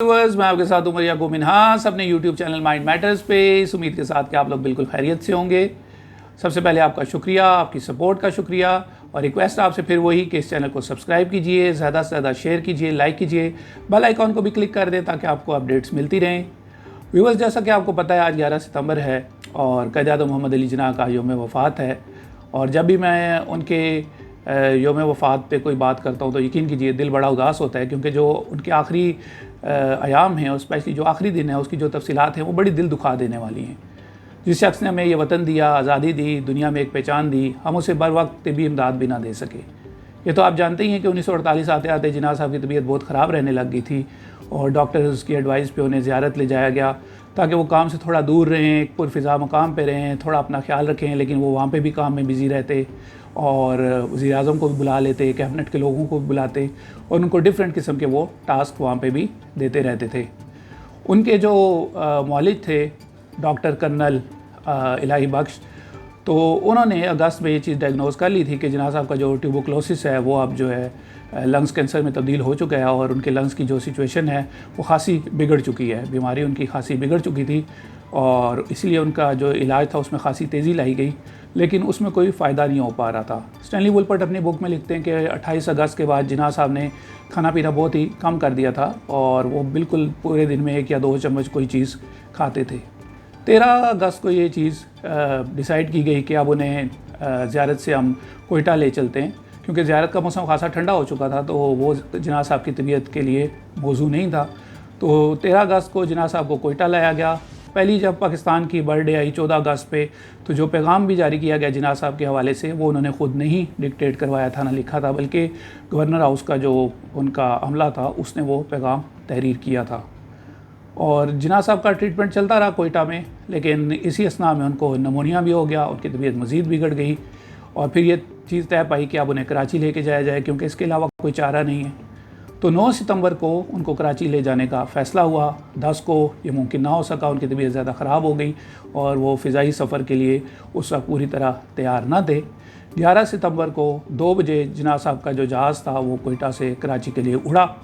Viewers, मैं आपके साथ उमर याकूब मिन्हास अपने यूट्यूब चैनल माइंड मैटर्स पे इस उम्मीद के साथ कि आप लोग बिल्कुल खैरियत से होंगे। सबसे पहले आपका शुक्रिया, आपकी सपोर्ट का शुक्रिया और रिक्वेस्ट आपसे फिर वही कि इस चैनल को सब्सक्राइब कीजिए, ज़्यादा से ज़्यादा शेयर कीजिए, लाइक कीजिए, बेल आइकॉन को भी क्लिक कर दें ताकि आपको अपडेट्स मिलती रहें। व्यूअर्स, जैसा कि आपको पता है आज 11 सितंबर है और क़ायद-ए-आज़म मोहम्मद अली जिन्ना का यौम वफ़ात है। और जब भी मैं उनके यौम वफ़ात पे कोई बात करता हूँ तो यकीन कीजिए दिल बड़ा उदास होता है, क्योंकि जो उनके आखिरी अयाम हैं और स्पेशली जो आखिरी दिन है उसकी जो तफसीलात हैं वो बड़ी दिल दुखा देने वाली हैं। जिस शख्स ने हमें ये वतन दिया, आज़ादी दी, दुनिया में एक पहचान दी, हम उसे बर वक्त तिब्बी इमदाद भी ना दे सके। ये तो आप जानते ही हैं कि 1948 आते आते जिन्ना साहब की तबीयत बहुत ख़राब रहने लग गई थी और डॉक्टर्स की एडवाइस पे उन्हें ज़ियारत ले जाया गया ताकि वो काम से थोड़ा दूर रहें, एक पुरफ़िज़ा मकाम पे रहें, थोड़ा अपना ख्याल रखें। लेकिन वो वहाँ पे भी काम में बिज़ी रहते और वज़ीर-ए-आज़म को भी बुला लेते, कैबिनेट के लोगों को भी बुलाते और उनको डिफरेंट किस्म के वो टास्क वहाँ पे भी देते रहते थे। उनके जो मौलिद थे डॉक्टर कर्नल इलाही बख्श, तो उन्होंने अगस्त में ये चीज़ डायग्नोज कर ली थी कि जिन्ना साहब का जो ट्यूबरकुलोसिस है वो अब जो है लंग्स कैंसर में तब्दील हो चुका है और उनके लंग्स की जो सिचुएशन है वो खासी बिगड़ चुकी है। बीमारी उनकी खासी बिगड़ चुकी थी और इसलिए उनका जो इलाज था उसमें खासी तेज़ी लाई गई, लेकिन उसमें कोई फ़ायदा नहीं हो पा रहा था। स्टैनली वुलपर्ट अपनी बुक में लिखते हैं कि 28 अगस्त के बाद जिन्ना साहब ने खाना पीना बहुत ही कम कर दिया था और वो बिल्कुल पूरे दिन में 1 या 2 चम्मच कोई चीज़ खाते थे। 13 अगस्त को ये चीज़ डिसाइड की गई कि अब उन्हें ज़ियारत से हम कोयटा ले चलते हैं, क्योंकि ज़ियारत का मौसम खासा ठंडा हो चुका था तो वो जिन्ना साहब की तबीयत के लिए मौजू नहीं था। तो 13 अगस्त को जिन्ना साहब को कोयटा लाया गया। पहली जब पाकिस्तान की बर्थडे आई 14 अगस्त पे, तो जो पैगाम भी जारी किया गया जिन्ना साहब के हवाले से वो उन्होंने ख़ुद नहीं डिक्टेट करवाया था, ना लिखा था, बल्कि गवर्नर हाउस का जो उनका अमला था उसने वो पैगाम तहरीर किया था। और जिन्ना साहब का ट्रीटमेंट चलता रहा कोयटा में, लेकिन इसी असना में उनको नमूनिया भी हो गया, उनकी तबीयत मज़ीद बिगड़ गई और फिर ये चीज़ तय पाई कि अब उन्हें कराची लेके जाया जाए, क्योंकि इसके अलावा कोई चारा नहीं है। तो 9 सितंबर को उनको कराची ले जाने का फ़ैसला हुआ। 10 को ये मुमकिन ना हो सका, उनकी तबीयत ज़्यादा ख़राब हो गई और वो फ़िज़ाई सफ़र के लिए उस वक्त पूरी तरह तैयार ना थे। 11 सितंबर को 2 बजे जिन्ना साहब का जो जहाज़ था वो कोयटा से कराची के लिए उड़ा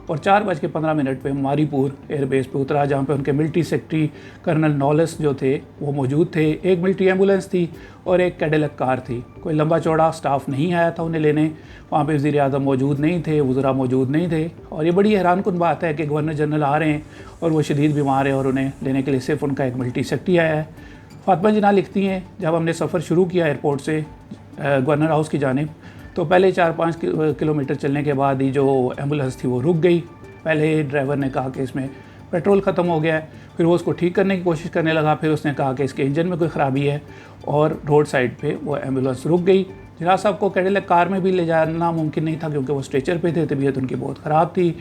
और 4:15 पे मारीपुर एयरबेस पे उतरा, जहाँ पे उनके मिलिट्री सेक्रेटरी कर्नल नॉलेस जो थे वो मौजूद थे। एक मिलिट्री एम्बुलेंस थी और एक कैडिलक कार थी। कोई लंबा चौड़ा स्टाफ नहीं आया था उन्हें लेने। वहाँ पे वज़ीर-ए-आज़म मौजूद नहीं थे, वज़रा मौजूद नहीं थे और ये बड़ी हैरानकुन बात है कि गवर्नर जनरल आ रहे हैं और वो शदीद बीमार है और उन्हें लेने के लिए सिर्फ उनका एक मिलिट्री सेक्रेटरी आया है। फातिमा जिन्ना लिखती हैं, जब हमने सफ़र शुरू किया एयरपोर्ट से गवर्नर हाउस की जानिब, तो पहले 4-5 किलोमीटर चलने के बाद ही जो एम्बुलेंस थी वो रुक गई। पहले ड्राइवर ने कहा कि इसमें पेट्रोल ख़त्म हो गया है, फिर वो उसको ठीक करने की कोशिश करने लगा, फिर उसने कहा कि इसके इंजन में कोई ख़राबी है और रोड साइड पे वो एम्बुलेंस रुक गई। जिन्ना साहब को कैडिलक कार में भी ले जाना मुमकिन नहीं था क्योंकि वो स्ट्रेचर पे थे, तबीयत उनकी बहुत ख़राब थी।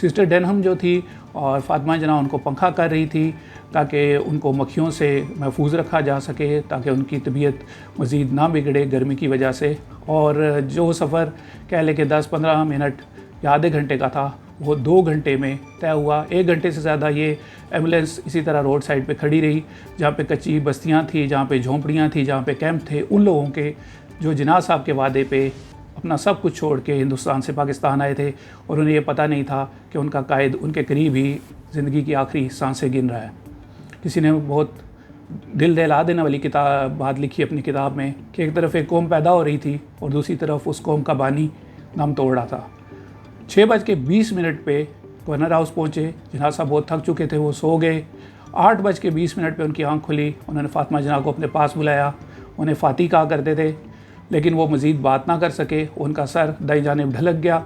सिस्टर डेनहम जो थी और फातिमा जिन्ना उनको पंखा कर रही थी ताकि उनको मक्खियों से महफूज रखा जा सके, ताकि उनकी तबीयत मज़ीद ना बिगड़े गर्मी की वजह से। और जो सफ़र कह लें कि 10-15 मिनट या आधे घंटे का था वो 2 घंटे में तय हुआ। 1 घंटे से ज़्यादा ये एम्बुलेंस इसी तरह रोड साइड पे खड़ी रही, जहाँ पे कच्ची बस्तियाँ थी, जहाँ पे झोंपड़ियाँ थी, जहाँ पे कैंप थे, उन लोगों के जो जिन्ना साहब के वादे पे अपना सब कुछ छोड़ के हिंदुस्तान से पाकिस्तान आए थे और उन्हें ये पता नहीं था कि उनका कायद उनके करीब ही ज़िंदगी की आखिरी सांसें गिन रहा है। किसी ने बहुत दिल दहला देने वाली बात लिखी अपनी किताब में कि एक तरफ एक कौम पैदा हो रही थी और दूसरी तरफ उस कौम का बानी दम तोड़ रहा था। 6:20 पे गवर्नर हाउस पहुँचे। जिन्ना साहब बहुत थक चुके थे, वो सो गए। 8:20 पे उनकी आँख खुली। उन्होंने फातिमा जिन्ना को अपने पास बुलाया। उन्हें फ़ाती कहा करते थे, लेकिन वो मज़ीद बात ना कर सके। उनका सर दाईं जानिब ढलक गया।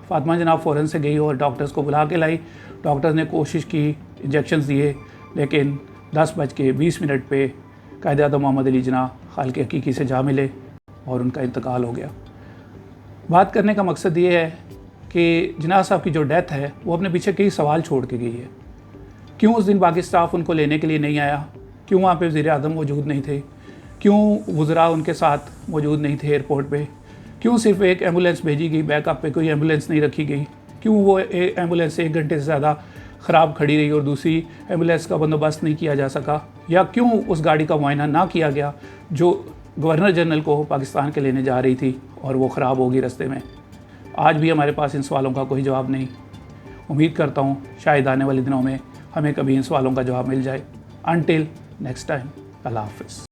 फातिमा जिन्ना फ़ौरन से गई और डॉक्टर्स को बुला के लाई। डॉक्टर्स ने कोशिश की, इंजेक्शंस दिए, लेकिन 10:20 पे क़ायद-ए-आज़म मोहम्मद अली जिन्ना खालिक़ हकीकी से जा मिले और उनका इंतकाल हो गया। बात करने का मकसद ये है कि जिन्ना साहब की जो डेथ है वो अपने पीछे कई सवाल छोड़ के गई है। क्यों उस दिन बाकी स्टाफ उनको लेने के लिए नहीं आया? क्यों वहाँ पे वज़ीर-ए-आज़म मौजूद नहीं थे? क्यों वज़रा उनके साथ मौजूद नहीं थे एयरपोर्ट पे? क्यों सिर्फ एक एम्बुलेंस भेजी गई, बैकअप पे कोई एम्बुलेंस नहीं रखी गई? क्यों वो एम्बुलेंस 1 घंटे से ज़्यादा ख़राब खड़ी रही और दूसरी एम्बुलेंस का बंदोबस्त नहीं किया जा सका? या क्यों उस गाड़ी का मुआयना ना किया गया जो गवर्नर जनरल को पाकिस्तान के लेने जा रही थी और वो ख़राब होगी रास्ते में? आज भी हमारे पास इन सवालों का कोई जवाब नहीं। उम्मीद करता हूँ शायद आने वाले दिनों में हमें कभी इन सवालों का जवाब मिल जाए। अनटिल नेक्स्ट टाइम, अल्लाह हाफ़िज़।